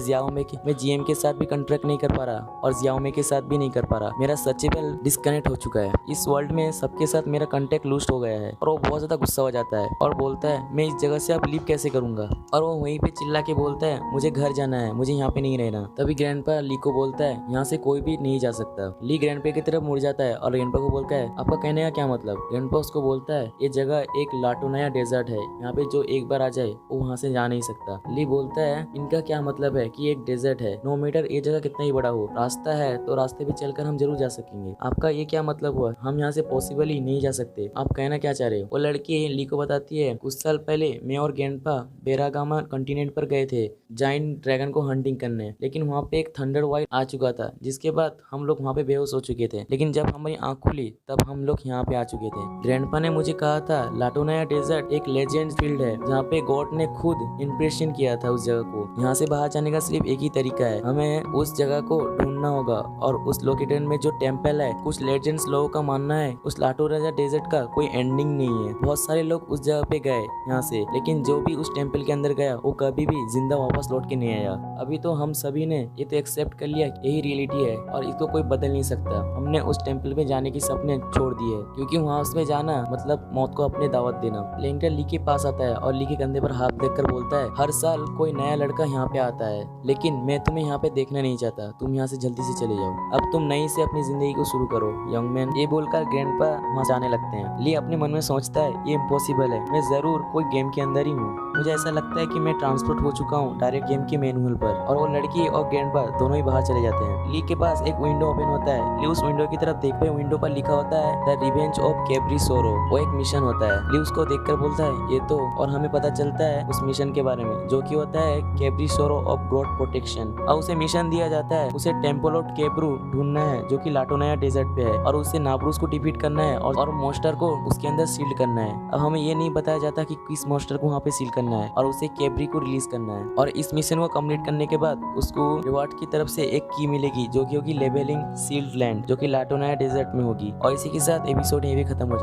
GM के साथ भी कांटेक्ट नहीं कर पा रहा और जियाओमे के साथ भी नहीं कर पा रहा, मेरा सचेबल डिस्कनेक्ट हो चुका है, इस वर्ल्ड में सबके साथ मेरा कांटेक्ट लूस्ट हो गया है। और वो बहुत ज्यादा गुस्सा हो जाता है और बोलता है मैं इस जगह से अब लीव कैसे करूंगा? और वो वहीं पे चिल्ला के बोलता है मुझे घर जाना है, मुझे यहाँ पे नहीं रहना। तभी ग्रैंडपा ली को बोलता है यहाँ से कोई भी नहीं जा सकता। ली ग्रैंडपा की तरफ मुड़ जाता है और ग्रैंडपा को बोलता है आपका कहने का क्या मतलब? ग्रैंडपा उसको बोलता है ये जगह एक लाटोनाया डेजर्ट है, यहाँ पे जो एक बार आ जाए वो वहाँ से जा नहीं सकता। ली बोलता है इनका क्या मतलब है कि एक डेजर्ट है, नो मैटर ये जगह कितना ही बड़ा हो, रास्ता है तो रास्ते पे चलकर हम जरूर जा सकेंगे, आपका ये क्या मतलब हुआ? हम यहाँ से पॉसिबल ही नहीं जा सकते, आप कहना क्या चाह रहे हो? वो लड़की ली को बताती है कुछ साल पहले मैं और ग्रैंडपा बेरागामा कॉन्टिनेंट पर गए थे जाइंट ड्रैगन को हंटिंग करने, लेकिन वहाँ पे एक थंडर वाइट आ चुका था, जिसके बाद हम लोग वहाँ पे बेहोश हो चुके थे, लेकिन जब हमारी आंख खुली तब हम लोग यहाँ पे आ चुके थे। ग्रैंडपा ने मुझे कहा था लाटोनाया डेजर्ट एक लेजेंड फील्ड है जहाँ पे गॉड ने खुद इंप्रेशन किया था उस जगह को। यहाँ से बाहर जाने का सिर्फ एक ही तरीका है, हमें उस जगह को ढूंढना होगा और उस लोकेशन में जो टेम्पल है कुछ लेजेंड्स लोगों का मानना है उस लाटोनाया डेजर्ट का कोई एंडिंग नहीं है। बहुत सारे लोग उस जगह पे गए यहाँ से, लेकिन जो भी उस टेम्पल के अंदर गया वो कभी भी जिंदा वापस लौट के नहीं आया। अभी तो हम सभी ने ये तो एक्सेप्ट कर लिया यही रियलिटी है और इसको कोई बदल नहीं सकता। हमने उस टेम्पल में जाने की सपने छोड़ दिए क्योंकि वहाँ उसमें जाना मतलब मौत को अपने दावत देना। लेंटर ली के पास आता है और ली के कंधे पर हाथ देकर बोलता है हर साल कोई नया लड़का यहाँ पे आता है, लेकिन मैं तुम्हें यहाँ पे देखना नहीं चाहता, तुम यहाँ से जल्दी से चले जाओ, अब तुम नई से अपनी जिंदगी को शुरू करो यंग मैन। ये बोलकर ग्रैंडपा वहाँ जाने लगते हैं। ली अपने मन में सोचता है ये इम्पॉसिबल है, मैं जरूर कोई गेम के अंदर ही हूँ, मुझे ऐसा लगता है कि मैं ट्रांसपोर्ट हो चुका हूँ डायरेक्ट गेम के मैनुअल पर। और वो लड़की और ग्रैंडपा दोनों ही बाहर चले जाते हैं। ली के पास एक विंडो ओपन होता है। ली उस विंडो की तरफ देखते हुए विंडो पर लिखा होता है द रिवेंज ऑफ कैप्रिसोरो, वो एक मिशन होता है। ली उसको देखकर बोलता है ये तो, और हमें पता चलता है उस मिशन के बारे में जो कि होता है कैप्रिसोरो ऑफ गॉड प्रोटेक्शन। और उसे मिशन दिया जाता है उसे टेम्पल ऑफ कैप्रू ढूंढना है जो कि लाटोनाया डेजर्ट पे है और उसे नाब्रूस को डिफीट करना है और मॉन्स्टर को उसके अंदर सील्ड करना है। अब हमें ये नहीं बताया जाता कि किस मॉन्स्टर को वहाँ पे सील करना है और उसे कैप्री को रिलीज करना है। और इस मिशन को कंप्लीट करने के बाद उसको रिवार्ड की तरफ से एक की मिलेगी जो कि होगी लेवलिंग सील्ड लैंड जो कि लाटोनाया डेजर्ट में होगी। और इसी के साथ एपिसोड ये भी खत्म हो